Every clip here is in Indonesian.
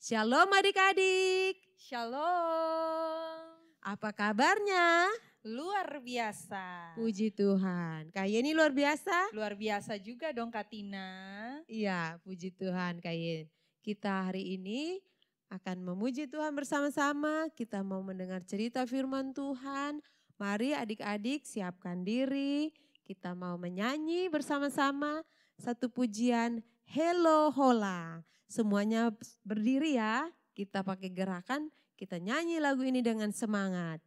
Shalom adik-adik. Shalom. Apa kabarnya? Luar biasa. Puji Tuhan. Kak Yeni luar biasa? Luar biasa juga dong Kak Tina. Iya, puji Tuhan Kak Yeni. Kita hari ini akan memuji Tuhan bersama-sama. Kita mau mendengar cerita firman Tuhan. Mari adik-adik siapkan diri. Kita mau menyanyi bersama-sama satu pujian Hello Hola. Semuanya berdiri ya. Kita pakai gerakan, kita nyanyi lagu ini dengan semangat.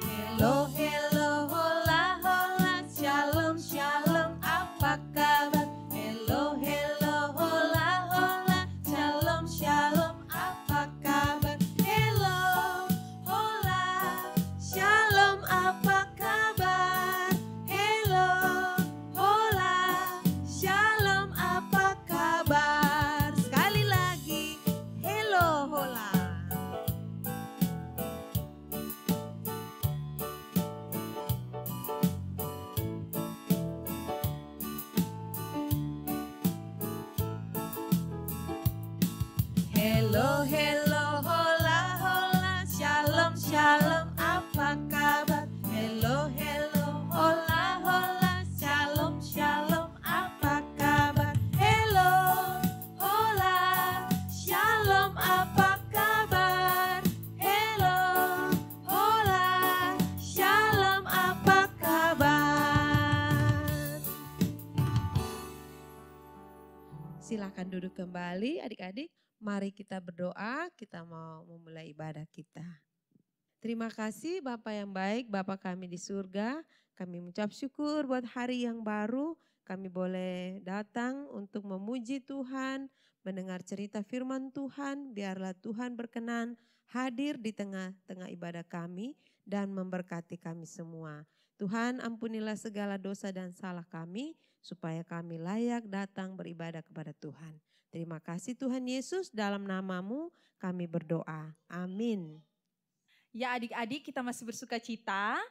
Hello, hello, hola, hola, shalom, shalom, apa kabar? Hello, hello, hola, hola, shalom, shalom, apa kabar? Hello, hola, shalom, apa kabar? Hello, hola, shalom, apa kabar? Sekali lagi, hello, hola. Hello, hello, hola, hola, shalom, shalom, apa kabar? Hello, hello, hola, hola, shalom, shalom, apa kabar? Hello, hola, shalom, apa kabar? Hello, hola, shalom, apa kabar? Silakan duduk kembali adik-adik. Mari kita berdoa, kita mau memulai ibadah kita. Terima kasih Bapa yang baik, Bapa kami di surga. Kami mengucap syukur buat hari yang baru. Kami boleh datang untuk memuji Tuhan, mendengar cerita firman Tuhan. Biarlah Tuhan berkenan hadir di tengah-tengah ibadah kami dan memberkati kami semua. Tuhan ampunilah segala dosa dan salah kami, supaya kami layak datang beribadah kepada Tuhan. Terima kasih Tuhan Yesus, dalam namamu kami berdoa. Amin. Ya adik-adik, kita masih bersuka cita.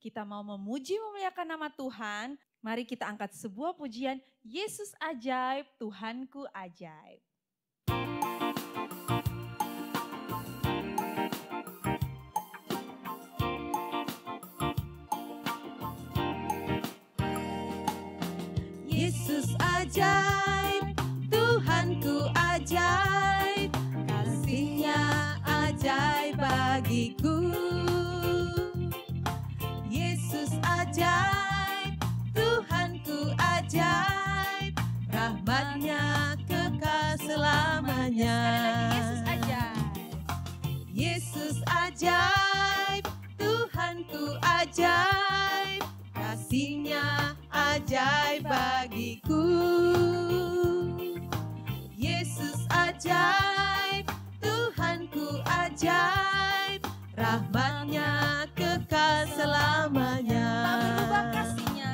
Kita mau memuji memuliakan nama Tuhan. Mari kita angkat sebuah pujian, Yesus ajaib, Tuhanku ajaib. Yesus ajaib, Tuhanku ajaib, kasih-Nya ajaib bagiku. Yesus ajaib, Tuhanku ajaib, rahmat-Nya kekal selamanya. Yesus ajaib. Yesus ajaib, Tuhanku ajaib, kasih-Nya ajaib bagiku. Yesus ajaib, Tuhanku ajaib, rahmat-Nya kekal selamanya. Tak berubah kasih-Nya,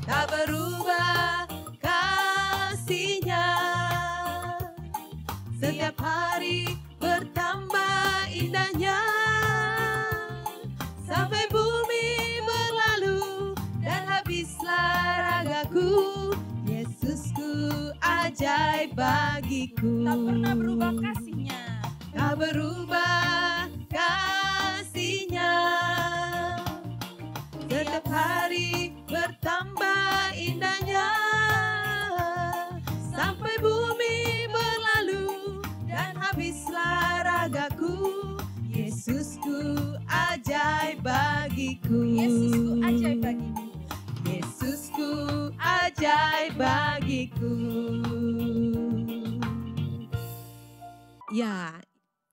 Tak berubah kasih-Nya, setiap hari bertambah indahnya. Sampai bumi berlalu dan habislah ragaku, Yesusku ajaib bagiku. tak pernah berubah kasih-Nya. Tak berubah kasih-Nya, setiap hari bertambah indahnya. Sampai bumi berlalu dan habislah ragaku, Yesusku ajaib bagiku. Yesusku ajaib bagiku. Yesusku ajaib bagiku. Ya,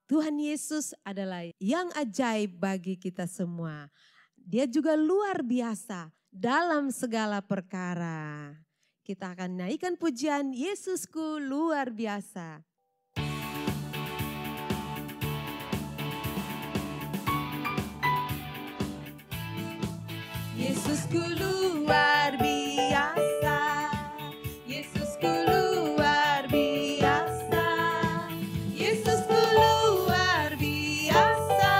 Tuhan Yesus adalah yang ajaib bagi kita semua. Dia juga luar biasa dalam segala perkara. Kita akan naikkan pujian Yesusku luar biasa. Yesusku luar biasa, Yesusku luar biasa, Yesusku luar biasa.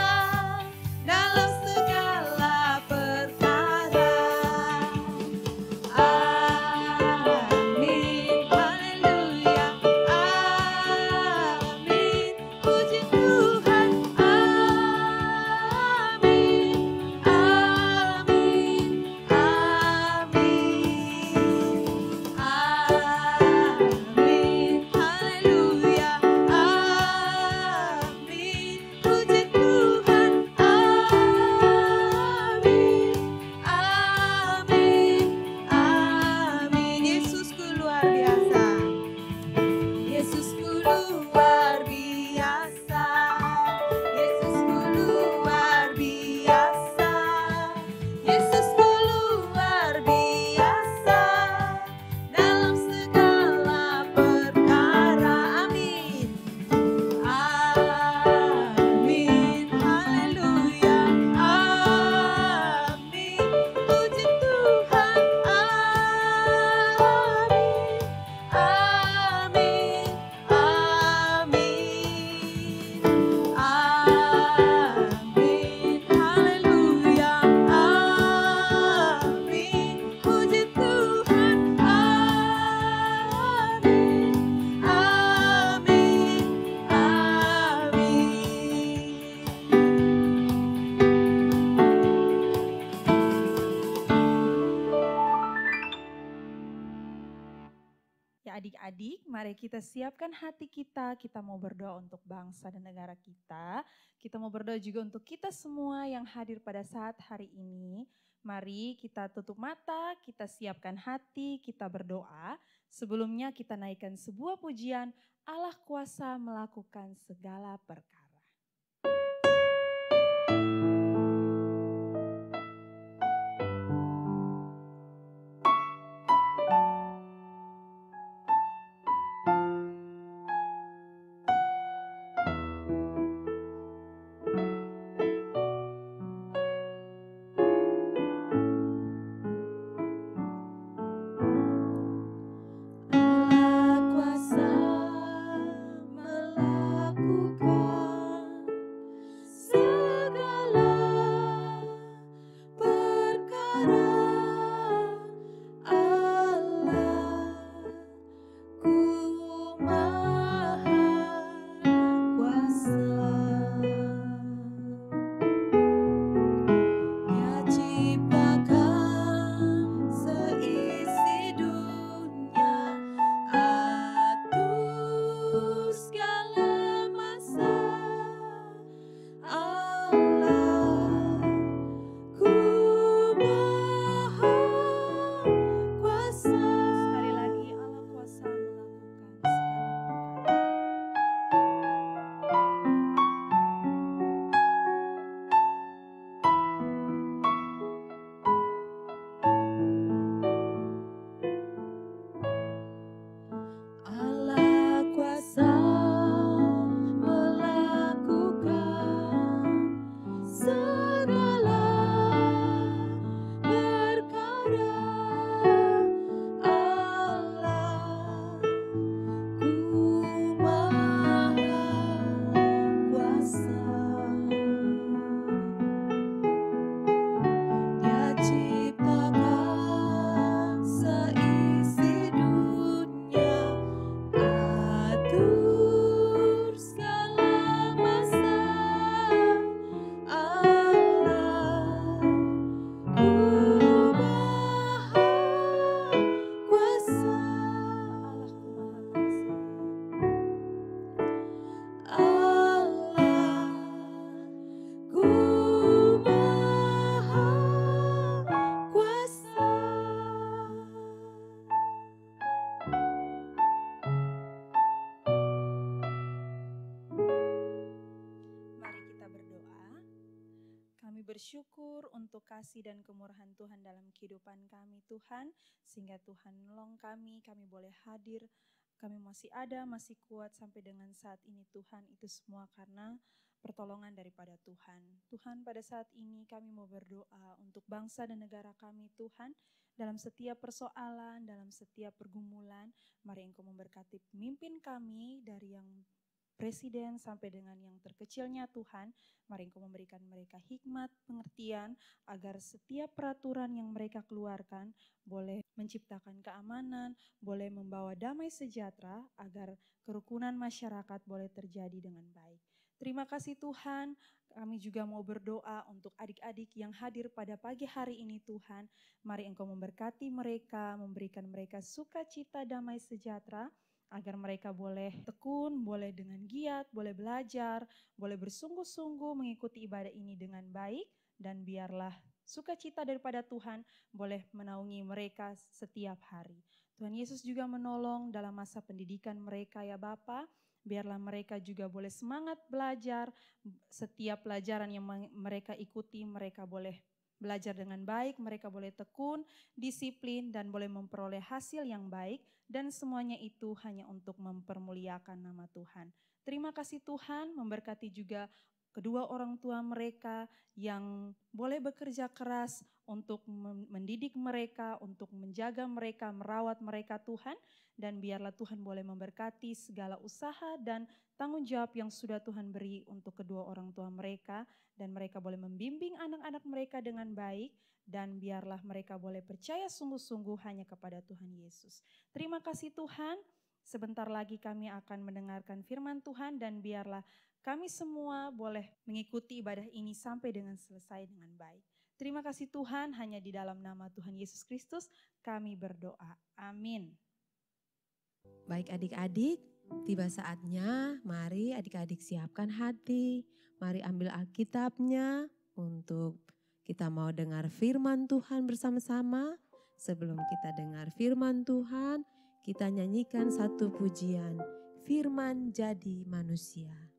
adik-adik, mari kita siapkan hati kita mau berdoa untuk bangsa dan negara kita. Kita mau berdoa juga untuk kita semua yang hadir pada saat hari ini. Mari kita tutup mata, kita siapkan hati, kita berdoa. Sebelumnya kita naikkan sebuah pujian, Allah kuasa melakukan segala perkara. Bersyukur untuk kasih dan kemurahan Tuhan dalam kehidupan kami Tuhan, sehingga Tuhan menolong kami boleh hadir, kami masih ada, masih kuat sampai dengan saat ini Tuhan, itu semua karena pertolongan daripada Tuhan. Tuhan, pada saat ini kami mau berdoa untuk bangsa dan negara kami Tuhan, dalam setiap persoalan, dalam setiap pergumulan, mari Engkau memberkati pemimpin kami dari yang Presiden sampai dengan yang terkecilnya Tuhan, mari Engkau memberikan mereka hikmat, pengertian, agar setiap peraturan yang mereka keluarkan boleh menciptakan keamanan, boleh membawa damai sejahtera, agar kerukunan masyarakat boleh terjadi dengan baik. Terima kasih Tuhan, kami juga mau berdoa untuk adik-adik yang hadir pada pagi hari ini Tuhan. Mari Engkau memberkati mereka, memberikan mereka sukacita damai sejahtera, agar mereka boleh tekun, boleh dengan giat, boleh belajar, boleh bersungguh-sungguh mengikuti ibadah ini dengan baik, dan biarlah sukacita daripada Tuhan boleh menaungi mereka setiap hari. Tuhan Yesus juga menolong dalam masa pendidikan mereka ya Bapa, biarlah mereka juga boleh semangat belajar, setiap pelajaran yang mereka ikuti mereka boleh belajar dengan baik, mereka boleh tekun, disiplin, dan boleh memperoleh hasil yang baik, dan semuanya itu hanya untuk mempermuliakan nama Tuhan. Terima kasih Tuhan, memberkati juga kedua orang tua mereka yang boleh bekerja keras untuk mendidik mereka, untuk menjaga mereka, merawat mereka Tuhan, dan biarlah Tuhan boleh memberkati segala usaha dan tanggung jawab yang sudah Tuhan beri untuk kedua orang tua mereka, dan mereka boleh membimbing anak-anak mereka dengan baik, dan biarlah mereka boleh percaya sungguh-sungguh hanya kepada Tuhan Yesus. Terima kasih Tuhan, sebentar lagi kami akan mendengarkan firman Tuhan, dan biarlah kami semua boleh mengikuti ibadah ini sampai dengan selesai dengan baik. Terima kasih Tuhan, hanya di dalam nama Tuhan Yesus Kristus kami berdoa. Amin. Baik adik-adik, tiba saatnya mari adik-adik siapkan hati. Mari ambil Alkitabnya untuk kita mau dengar firman Tuhan bersama-sama. Sebelum kita dengar firman Tuhan, kita nyanyikan satu pujian, Firman Jadi Manusia.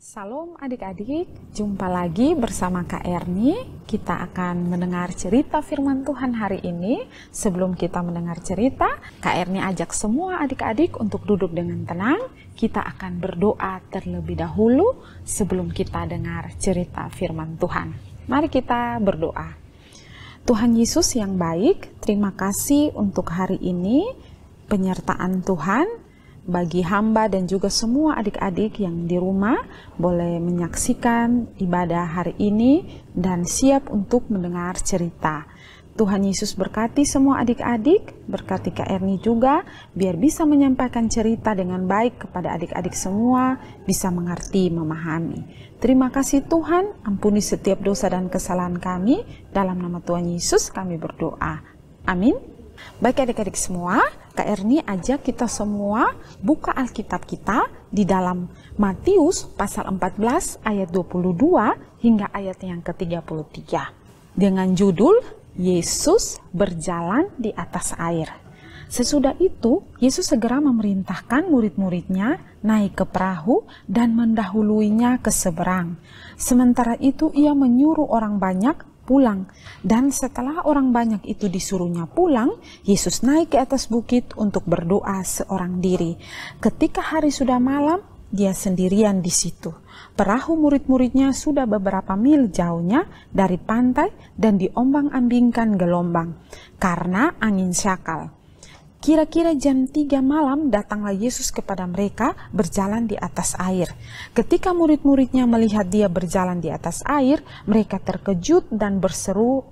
Salam adik-adik, jumpa lagi bersama Kak Erni. Kita akan mendengar cerita firman Tuhan hari ini. Sebelum kita mendengar cerita, Kak Erni ajak semua adik-adik untuk duduk dengan tenang. Kita akan berdoa terlebih dahulu sebelum kita dengar cerita firman Tuhan. Mari kita berdoa. Tuhan Yesus yang baik, terima kasih untuk hari ini, penyertaan Tuhan bagi hamba dan juga semua adik-adik yang di rumah boleh menyaksikan ibadah hari ini dan siap untuk mendengar cerita. Tuhan Yesus berkati semua adik-adik, berkati Kak Erni juga, biar bisa menyampaikan cerita dengan baik kepada adik-adik semua, bisa mengerti, memahami. Terima kasih Tuhan, ampuni setiap dosa dan kesalahan kami, dalam nama Tuhan Yesus kami berdoa. Amin. Baik adik-adik semua, Kak Erni ajak kita semua buka Alkitab kita di dalam Matius pasal 14 ayat 22 hingga ayat yang ke-33. Dengan judul, Yesus berjalan di atas air. Sesudah itu, Yesus segera memerintahkan murid-muridnya naik ke perahu dan mendahuluinya ke seberang. Sementara itu ia menyuruh orang banyak pulang. Dan setelah orang banyak itu disuruhnya pulang, Yesus naik ke atas bukit untuk berdoa seorang diri. Ketika hari sudah malam, dia sendirian di situ. Perahu murid-muridnya sudah beberapa mil jauhnya dari pantai dan diombang-ambingkan gelombang karena angin syakal. Kira-kira jam 3 malam datanglah Yesus kepada mereka berjalan di atas air. Ketika murid-muridnya melihat dia berjalan di atas air, mereka terkejut dan berseru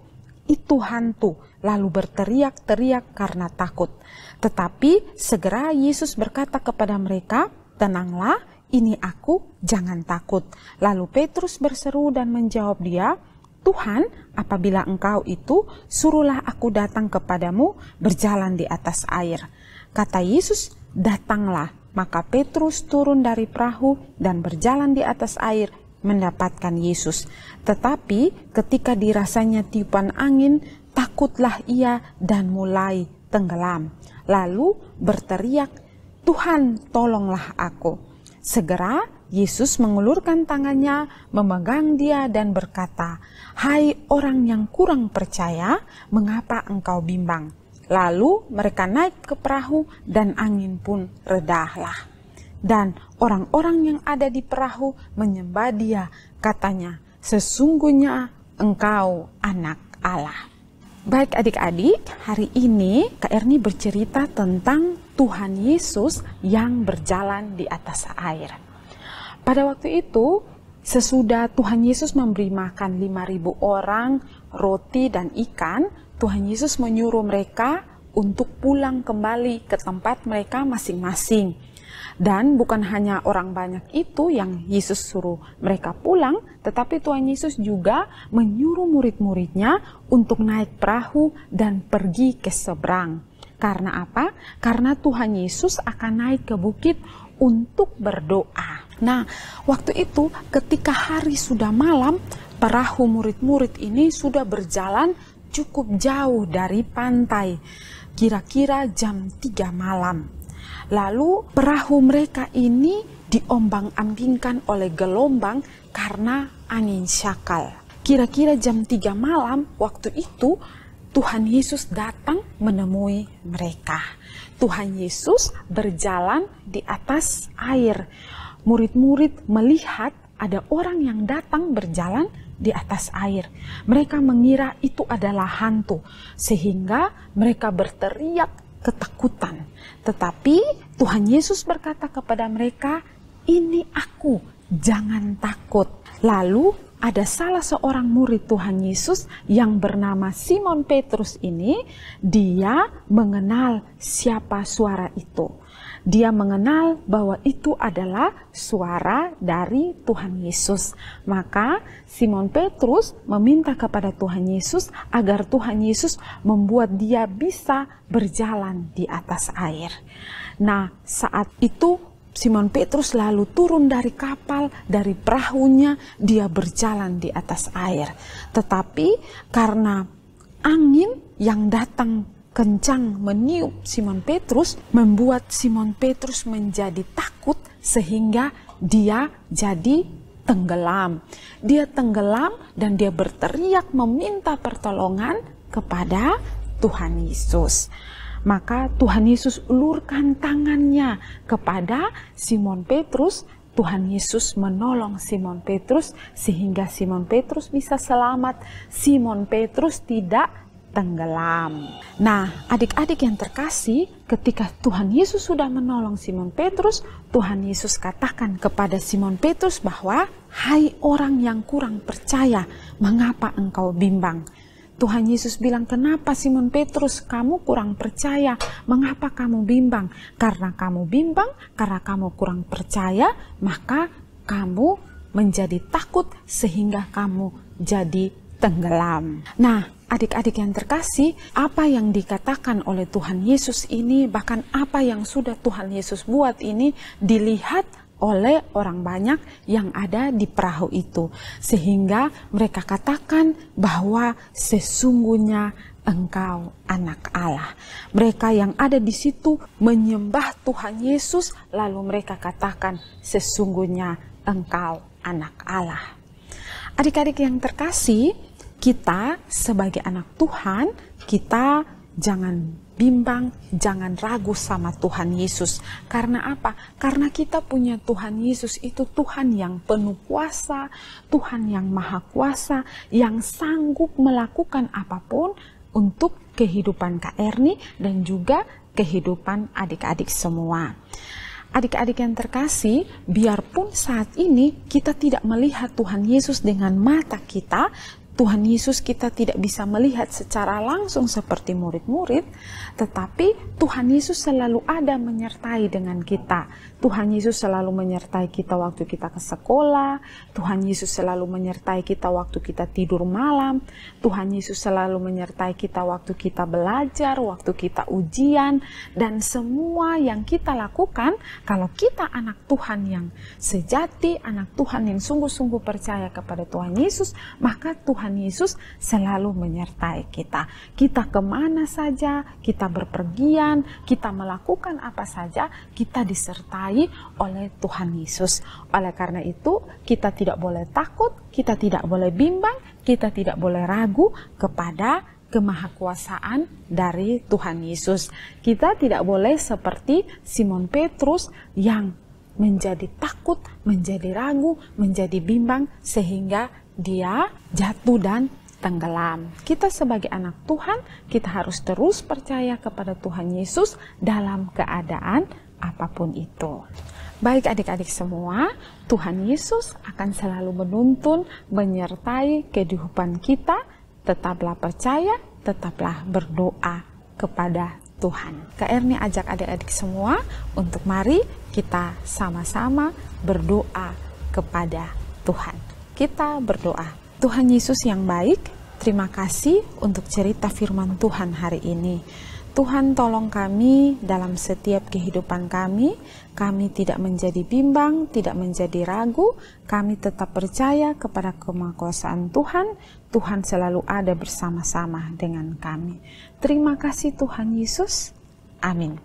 itu hantu, lalu berteriak-teriak karena takut. Tetapi segera Yesus berkata kepada mereka, "Tenanglah, ini aku, jangan takut." Lalu Petrus berseru dan menjawab dia, "Tuhan, apabila Engkau itu, suruhlah aku datang kepadamu berjalan di atas air." Kata Yesus, "Datanglah." Maka Petrus turun dari perahu dan berjalan di atas air mendapatkan Yesus. Tetapi ketika dirasanya tiupan angin, takutlah ia dan mulai tenggelam. Lalu berteriak, "Tuhan, tolonglah aku." Segera Yesus mengulurkan tangannya, memegang dia dan berkata, "Hai orang yang kurang percaya, mengapa engkau bimbang?" Lalu mereka naik ke perahu dan angin pun redahlah. Dan orang-orang yang ada di perahu menyembah dia, katanya, "Sesungguhnya engkau anak Allah." Baik adik-adik, hari ini Kak Erni bercerita tentang Tuhan Yesus yang berjalan di atas air. Pada waktu itu, sesudah Tuhan Yesus memberi makan 5.000 orang, roti dan ikan, Tuhan Yesus menyuruh mereka untuk pulang kembali ke tempat mereka masing-masing. Dan bukan hanya orang banyak itu yang Yesus suruh mereka pulang, tetapi Tuhan Yesus juga menyuruh murid-muridnya untuk naik perahu dan pergi ke seberang. Karena apa? Karena Tuhan Yesus akan naik ke bukit untuk berdoa. Nah, waktu itu ketika hari sudah malam, perahu murid-murid ini sudah berjalan cukup jauh dari pantai, kira-kira jam 3 malam. Lalu perahu mereka ini diombang-ambingkan oleh gelombang karena angin syakal. Kira-kira jam 3 malam waktu itu Tuhan Yesus datang menemui mereka. Tuhan Yesus berjalan di atas air. Murid-murid melihat ada orang yang datang berjalan di atas air. Mereka mengira itu adalah hantu, sehingga mereka berteriak ketakutan. Tetapi Tuhan Yesus berkata kepada mereka, "Ini aku, jangan takut." Lalu ada salah seorang murid Tuhan Yesus yang bernama Simon Petrus ini, dia mengenal siapa suara itu. Dia mengenal bahwa itu adalah suara dari Tuhan Yesus. Maka Simon Petrus meminta kepada Tuhan Yesus agar Tuhan Yesus membuat dia bisa berjalan di atas air. Nah, saat itu Simon Petrus lalu turun dari kapal, dari perahunya, dia berjalan di atas air. Tetapi karena angin yang datang kencang meniup Simon Petrus, membuat Simon Petrus menjadi takut sehingga dia jadi tenggelam. Dia tenggelam dan dia berteriak meminta pertolongan kepada Tuhan Yesus. Maka Tuhan Yesus ulurkan tangannya kepada Simon Petrus. Tuhan Yesus menolong Simon Petrus sehingga Simon Petrus bisa selamat. Simon Petrus tidak tenggelam. Nah, adik-adik yang terkasih, ketika Tuhan Yesus sudah menolong Simon Petrus, Tuhan Yesus katakan kepada Simon Petrus bahwa, "Hai orang yang kurang percaya, mengapa engkau bimbang?" Tuhan Yesus bilang, "Kenapa Simon Petrus kamu kurang percaya? Mengapa kamu bimbang? Karena kamu bimbang, karena kamu kurang percaya, maka kamu menjadi takut sehingga kamu jadi tenggelam." Nah, adik-adik yang terkasih, apa yang dikatakan oleh Tuhan Yesus ini, bahkan apa yang sudah Tuhan Yesus buat ini, dilihat oleh orang banyak yang ada di perahu itu. Sehingga mereka katakan bahwa sesungguhnya engkau anak Allah. Mereka yang ada di situ menyembah Tuhan Yesus, lalu mereka katakan sesungguhnya engkau anak Allah. Adik-adik yang terkasih, kita sebagai anak Tuhan, kita jangan bimbang, jangan ragu sama Tuhan Yesus. Karena apa? Karena kita punya Tuhan Yesus itu Tuhan yang penuh kuasa, Tuhan yang maha kuasa, yang sanggup melakukan apapun untuk kehidupan Kak Erni dan juga kehidupan adik-adik semua. Adik-adik yang terkasih, biarpun saat ini kita tidak melihat Tuhan Yesus dengan mata kita, Tuhan Yesus kita tidak bisa melihat secara langsung seperti murid-murid, tetapi Tuhan Yesus selalu ada menyertai dengan kita. Tuhan Yesus selalu menyertai kita waktu kita ke sekolah, Tuhan Yesus selalu menyertai kita waktu kita tidur malam, Tuhan Yesus selalu menyertai kita waktu kita belajar, waktu kita ujian, dan semua yang kita lakukan. Kalau kita anak Tuhan yang sejati, anak Tuhan yang sungguh-sungguh percaya kepada Tuhan Yesus, maka Tuhan Yesus selalu menyertai kita. Kita kemana saja, kita berpergian, kita melakukan apa saja, kita disertai oleh Tuhan Yesus. Oleh karena itu, kita tidak boleh takut, kita tidak boleh bimbang, kita tidak boleh ragu kepada kemahakuasaan dari Tuhan Yesus. Kita tidak boleh seperti Simon Petrus yang menjadi takut, menjadi ragu, menjadi bimbang sehingga dia jatuh dan tenggelam. Kita sebagai anak Tuhan, kita harus terus percaya kepada Tuhan Yesus dalam keadaan apapun itu. Baik adik-adik semua, Tuhan Yesus akan selalu menuntun, menyertai kehidupan kita. Tetaplah percaya, tetaplah berdoa kepada Tuhan. Kak Erni ajak adik-adik semua untuk mari kita sama-sama berdoa kepada Tuhan. Kita berdoa. Tuhan Yesus yang baik, terima kasih untuk cerita firman Tuhan hari ini. Tuhan tolong kami dalam setiap kehidupan kami tidak menjadi bimbang, tidak menjadi ragu, kami tetap percaya kepada kemahakuasaan Tuhan. Tuhan selalu ada bersama-sama dengan kami. Terima kasih Tuhan Yesus. Amin.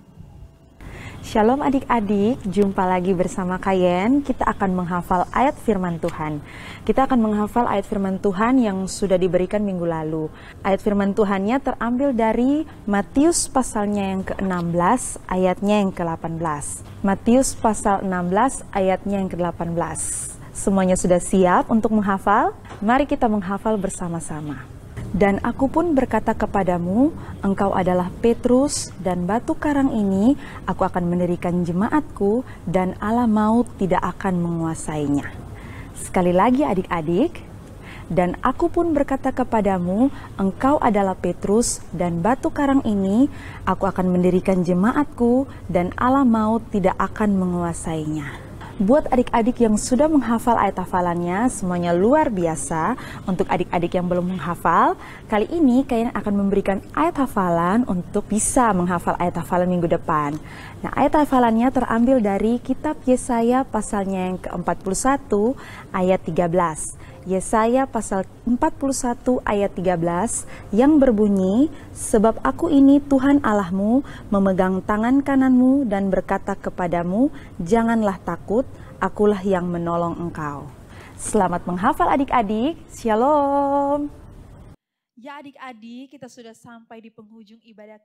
Shalom adik-adik, jumpa lagi bersama Kayen. Kita akan menghafal ayat firman Tuhan. Kita akan menghafal ayat firman Tuhan yang sudah diberikan minggu lalu. Ayat firman Tuhannya terambil dari Matius pasalnya yang ke-16, ayatnya yang ke-18. Matius pasal 16, ayatnya yang ke-18. Semuanya sudah siap untuk menghafal? Mari kita menghafal bersama-sama. Dan aku pun berkata kepadamu, engkau adalah Petrus, dan batu karang ini aku akan mendirikan jemaatku, dan Allah maut tidak akan menguasainya. Sekali lagi adik-adik, dan aku pun berkata kepadamu, engkau adalah Petrus, dan batu karang ini aku akan mendirikan jemaatku, dan Allah maut tidak akan menguasainya. Buat adik-adik yang sudah menghafal ayat hafalannya, semuanya luar biasa. Untuk adik-adik yang belum menghafal, kali ini kalian akan memberikan ayat hafalan untuk bisa menghafal ayat hafalan minggu depan. Nah, ayat hafalannya terambil dari kitab Yesaya pasalnya yang ke-41 ayat 13. Yesaya pasal 41 ayat 13 yang berbunyi, sebab aku ini Tuhan Allahmu, memegang tangan kananmu dan berkata kepadamu, janganlah takut, akulah yang menolong engkau. Selamat menghafal adik-adik, shalom. Ya adik-adik, kita sudah sampai di penghujung ibadah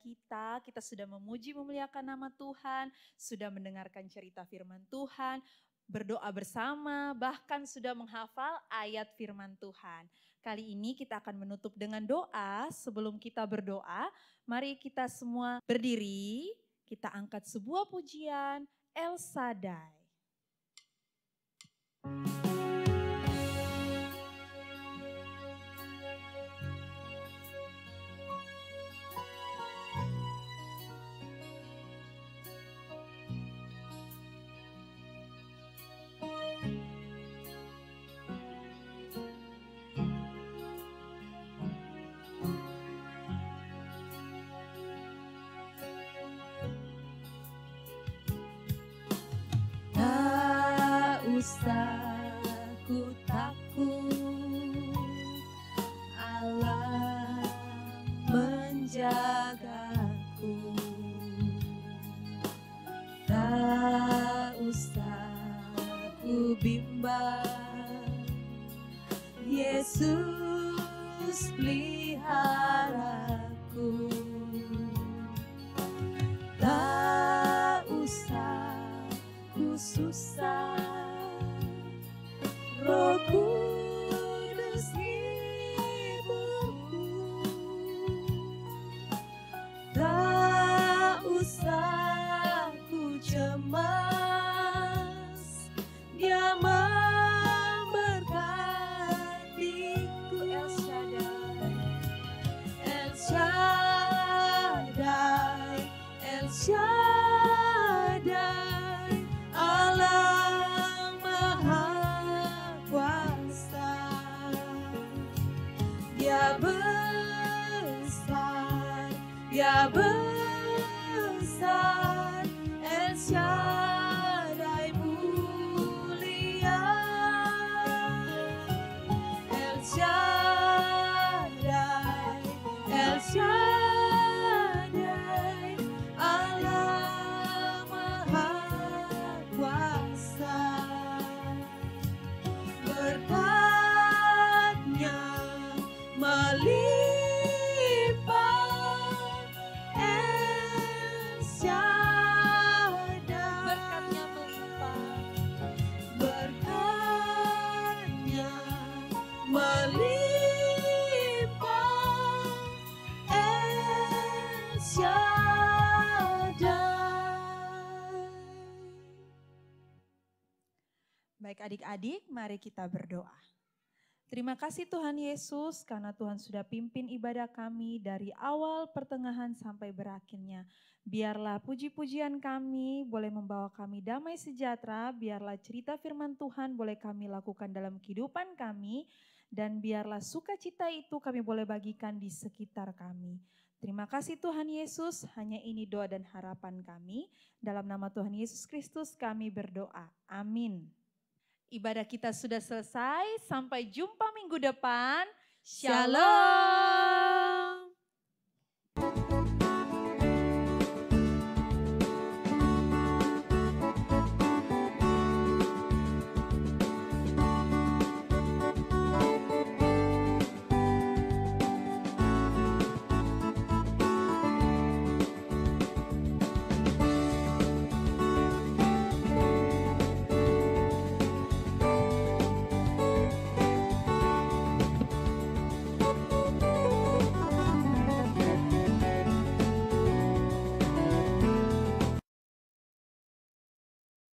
kita sudah memuji memuliakan nama Tuhan, sudah mendengarkan cerita firman Tuhan, berdoa bersama, bahkan sudah menghafal ayat firman Tuhan. Kali ini kita akan menutup dengan doa. Sebelum kita berdoa, mari kita semua berdiri, kita angkat sebuah pujian, El Shaddai. Usah ku takut, Allah menjagaku. Tak usah ku bimbang, Yesus peliharaku. Tak usah ku susah, Roh Kudus hiburku. Tak usah ku cemas, Dia memberkatiku. El Shaddai. Shaddai, El Shaddai, Allah Maha Kuasa. Dia besar, Dia besar, El Shaddai mulia, El Shaddai, El Shaddai, Allah Maha Kuasa. Berkat-Nya melimpah, El Shaddai. Berkat-Nya melimpah. Berkat-Nya melimpah, El Shaddai. Baik adik-adik, mari kita berdoa. Terima kasih Tuhan Yesus karena Tuhan sudah pimpin ibadah kami dari awal, pertengahan sampai berakhirnya. Biarlah puji-pujian kami boleh membawa kami damai sejahtera, biarlah cerita firman Tuhan boleh kami lakukan dalam kehidupan kami, dan biarlah sukacita itu kami boleh bagikan di sekitar kami. Terima kasih Tuhan Yesus, hanya ini doa dan harapan kami. Dalam nama Tuhan Yesus Kristus kami berdoa. Amin. Ibadah kita sudah selesai, sampai jumpa minggu depan. Shalom.